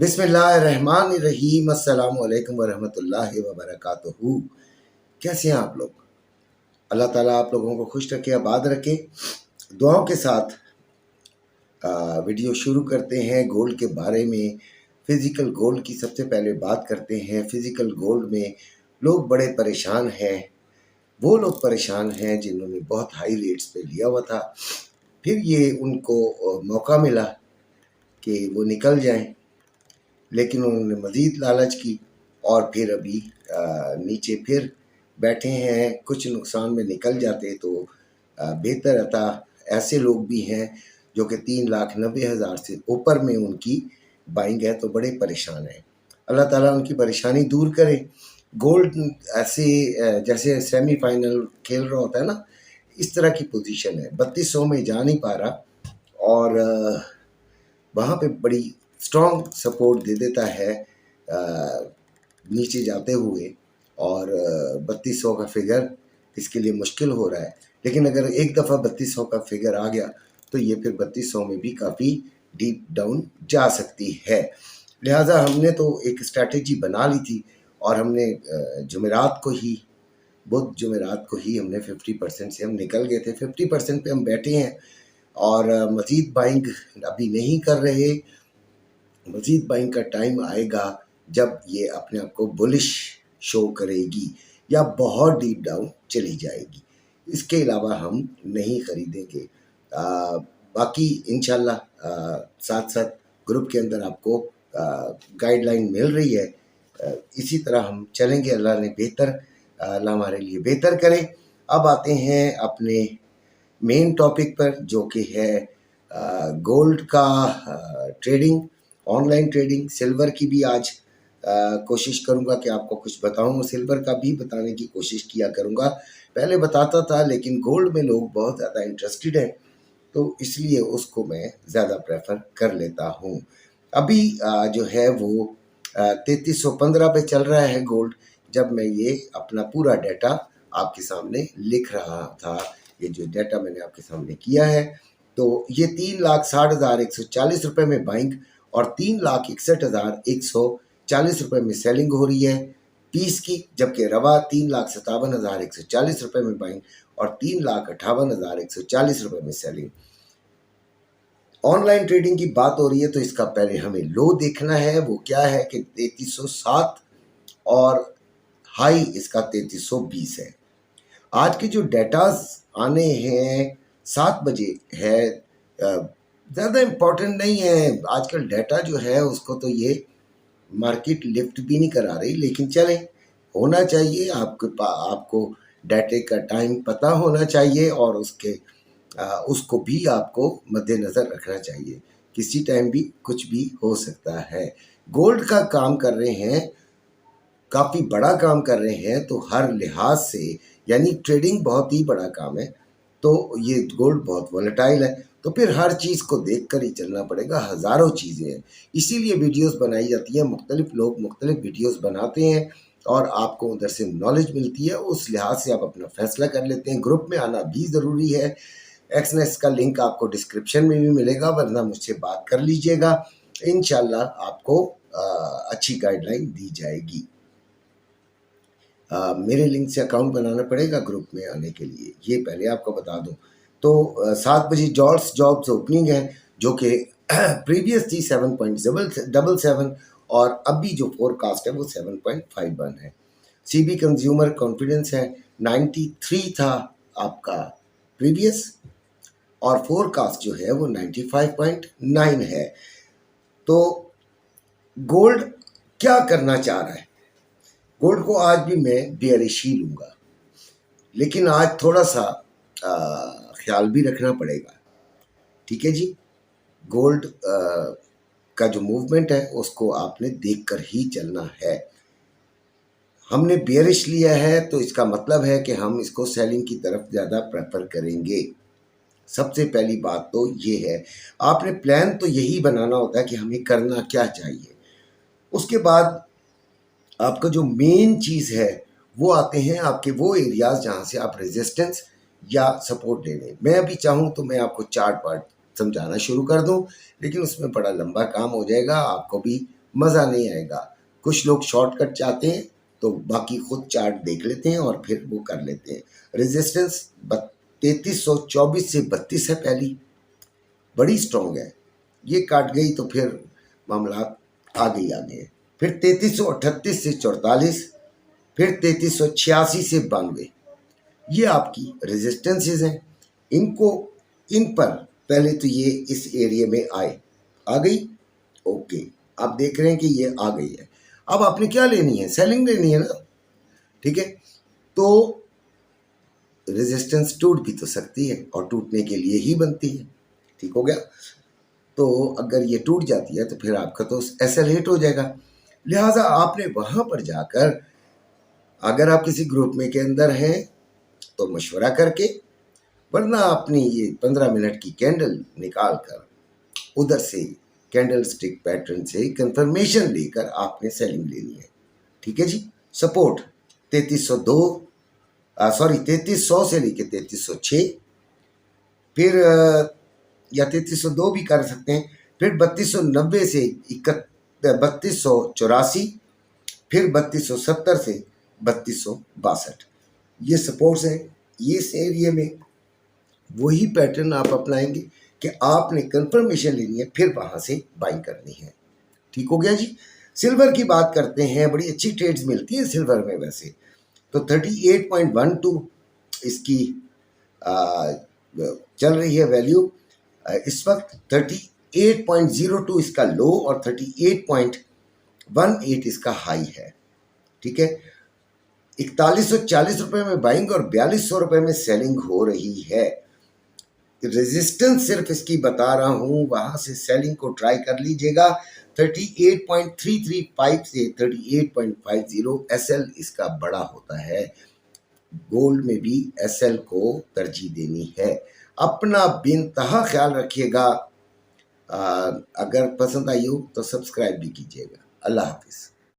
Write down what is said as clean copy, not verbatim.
बिस्मिल्लाहिर्रहमानिर्रहीम अस्सलामु अलैकुम वरहमतुल्लाहि वबरकातुहू। कैसे हैं आप लोग? अल्लाह ताला आप लोगों को खुश रखे, आबाद रखे। दुआओं के साथ वीडियो शुरू करते हैं गोल्ड के बारे में। फ़िज़िकल गोल्ड की सबसे पहले बात करते हैं। फ़िज़िकल गोल्ड में लोग बड़े परेशान हैं। वो लोग परेशान हैं जिन्होंने बहुत हाई रेट्स पे लिया हुआ था, फिर ये उनको मौका मिला कि वो निकल जाएं, लेकिन उन्होंने मज़ीद लालच की और फिर अभी नीचे फिर बैठे हैं। कुछ नुकसान में निकल जाते तो बेहतर रहता। ऐसे लोग भी हैं जो कि 3,90,000 से ऊपर में उनकी बाइंग है, तो बड़े परेशान हैं। अल्लाह ताला उनकी परेशानी दूर करे। गोल्ड ऐसे जैसे सेमीफाइनल खेल रहा होता है ना, इस तरह की पोजीशन है। 3200 में जा नहीं पा रहा और वहाँ पे बड़ी स्ट्रॉन्ग सपोर्ट दे देता है नीचे जाते हुए, और 3200 का फिगर इसके लिए मुश्किल हो रहा है। लेकिन अगर एक दफ़ा 3200 का फिगर आ गया तो ये फिर 3200 में भी काफ़ी डीप डाउन जा सकती है। लिहाजा हमने तो एक स्ट्रैटेजी बना ली थी और हमने जुमेरात को ही बुध जुमेरात को ही हमने 50% से हम निकल गए थे। 50% पे हम बैठे हैं और मज़ीद बाइंग अभी नहीं कर रहे। मज़ीद बाइंग का टाइम आएगा जब ये अपने आप को बुलिश शो करेगी या बहुत डीप डाउन चली जाएगी। इसके अलावा हम नहीं ख़रीदेंगे। बाकी इंशाल्लाह साथ साथ ग्रुप के अंदर आपको गाइडलाइन मिल रही है। इसी तरह हम चलेंगे। अल्लाह ने बेहतर अल्लाह हमारे लिए बेहतर करे। अब आते हैं अपने मेन टॉपिक पर, जो कि है गोल्ड का ट्रेडिंग, ऑनलाइन ट्रेडिंग। सिल्वर की भी आज कोशिश करूंगा कि आपको कुछ बताऊं। सिल्वर का भी बताने की कोशिश किया करूंगा। पहले बताता था, लेकिन गोल्ड में लोग बहुत ज़्यादा इंटरेस्टेड हैं, तो इसलिए उसको मैं ज़्यादा प्रेफर कर लेता हूं। अभी जो है वो 3315 पे चल रहा है गोल्ड, जब मैं ये अपना पूरा डाटा आपके सामने लिख रहा था। ये जो डाटा मैंने आपके सामने किया है, तो ये 3,60,140 रुपये में बाइंग और 3,61,140 रुपये में सेलिंग हो रही है पीस की, जबकि रवा 3,57,140 रुपये में बाइंग और 3,58,140 रुपये में सेलिंग। ऑनलाइन ट्रेडिंग की बात हो रही है तो इसका पहले हमें लो देखना है। वो क्या है कि 3307 और हाई इसका 3320 है। आज के जो डेटाज आने हैं 7 बजे है, ज़्यादा इम्पोर्टेंट नहीं है। आजकल डाटा जो है उसको तो ये मार्केट लिफ्ट भी नहीं करा रही, लेकिन चले, होना चाहिए। आपको डाटे का टाइम पता होना चाहिए और उसको भी आपको मद्देनज़र रखना चाहिए। किसी टाइम भी कुछ भी हो सकता है। गोल्ड का काम कर रहे हैं, काफ़ी बड़ा काम कर रहे हैं, तो हर लिहाज से, यानी ट्रेडिंग बहुत ही बड़ा काम है, तो ये गोल्ड बहुत वोलेटाइल है, तो फिर हर चीज़ को देख कर ही चलना पड़ेगा। हज़ारों चीज़ें हैं, इसीलिए वीडियोस बनाई जाती हैं। मुख्तलिफ लोग मुख्तलिफ वीडियोस बनाते हैं और आपको उधर से नॉलेज मिलती है। उस लिहाज से आप अपना फ़ैसला कर लेते हैं। ग्रुप में आना भी ज़रूरी है। एक्सनेस का लिंक आपको डिस्क्रिप्शन में भी मिलेगा, वरना मुझसे बात कर लीजिएगा। इंशाल्लाह आपको अच्छी गाइडलाइन दी जाएगी। मेरे लिंक से अकाउंट बनाना पड़ेगा ग्रुप में आने के लिए, ये पहले आपको बता दूं। तो 7 बजे जॉब्स ओपनिंग है, जो कि प्रीवियस थी 7.77 और अभी जो फोरकास्ट है वो 7.51 है। सीबी कंज्यूमर कॉन्फिडेंस है 93 था आपका प्रीवियस, और फोरकास्ट जो है वो 95.9 है। तो गोल्ड क्या करना चाह रहा है? गोल्ड को आज भी मैं बेयरिश ही लूँगा, लेकिन आज थोड़ा सा ख्याल भी रखना पड़ेगा। ठीक है जी, गोल्ड का जो मूवमेंट है उसको आपने देखकर ही चलना है। हमने बेयरिश लिया है तो इसका मतलब है कि हम इसको सेलिंग की तरफ ज़्यादा प्रेफर करेंगे। सबसे पहली बात तो ये है, आपने प्लान तो यही बनाना होता है कि हमें करना क्या चाहिए। उसके बाद आपका जो मेन चीज़ है वो आते हैं आपके वो एरियाज़ जहाँ से आप रेजिस्टेंस या सपोर्ट ले लें। मैं अभी चाहूँ तो मैं आपको चार्ट पार्ट समझाना शुरू कर दूँ, लेकिन उसमें बड़ा लंबा काम हो जाएगा, आपको भी मज़ा नहीं आएगा। कुछ लोग शॉर्टकट चाहते हैं तो बाकी खुद चार्ट देख लेते हैं और फिर वो कर लेते हैं। रेजिस्टेंस 3324 से 32 है, पहली बड़ी स्ट्रॉन्ग है, ये काट गई तो फिर मामला आगे ही आगे है। फिर 3338 से 44, फिर 3386 से 92, ये आपकी रेजिस्टेंसेस हैं। इनको इन पर पहले तो ये इस एरिया में आ गई, ओके, आप देख रहे हैं कि ये आ गई है। अब आपने क्या लेनी है, सेलिंग लेनी है ना, ठीक है। तो रेजिस्टेंस टूट भी तो सकती है और टूटने के लिए ही बनती है, ठीक हो गया। तो अगर ये टूट जाती है तो फिर आपका तो एसएल हिट हो जाएगा। लिहाजा आपने वहां पर जाकर, अगर आप किसी ग्रुप में के अंदर हैं तो मशवरा करके, वरना अपनी ये 15 मिनट की कैंडल निकाल कर उधर से कैंडल स्टिक पैटर्न से कंफर्मेशन लेकर आपने सेलिंग लेनी है, ठीक है जी। सपोर्ट 3302, सॉरी 3300 से लेके 3306, फिर या 3302 भी कर सकते हैं, फिर 3290 से 3284, फिर 3270 से 3262, ये सपोर्ट्स हैं। ये इस एरिया में वही पैटर्न आप अपनाएंगे कि आपने कंफर्मेशन लेनी है, फिर वहां से बाइंग करनी है, ठीक हो गया जी। सिल्वर की बात करते हैं, बड़ी अच्छी ट्रेड्स मिलती है सिल्वर में वैसे तो 38.12 इसकी चल रही है वैल्यू इस वक्त। 38.02 इसका लो और 38.18 इसका हाई है, ठीक है। 4140 रुपये में बाइंग और 4200 रुपये में सेलिंग हो रही है। रेजिस्टेंस सिर्फ इसकी बता रहा हूं, वहां से सेलिंग को ट्राई कर लीजिएगा। 38.335 से 38.50 एसएल इसका बड़ा होता है। गोल्ड में भी एसएल को तरजीह देनी है। अपना बेइंतहा ख्याल रखिएगा। अगर पसंद आई हो तो सब्सक्राइब भी कीजिएगा। अल्लाह हाफिज़।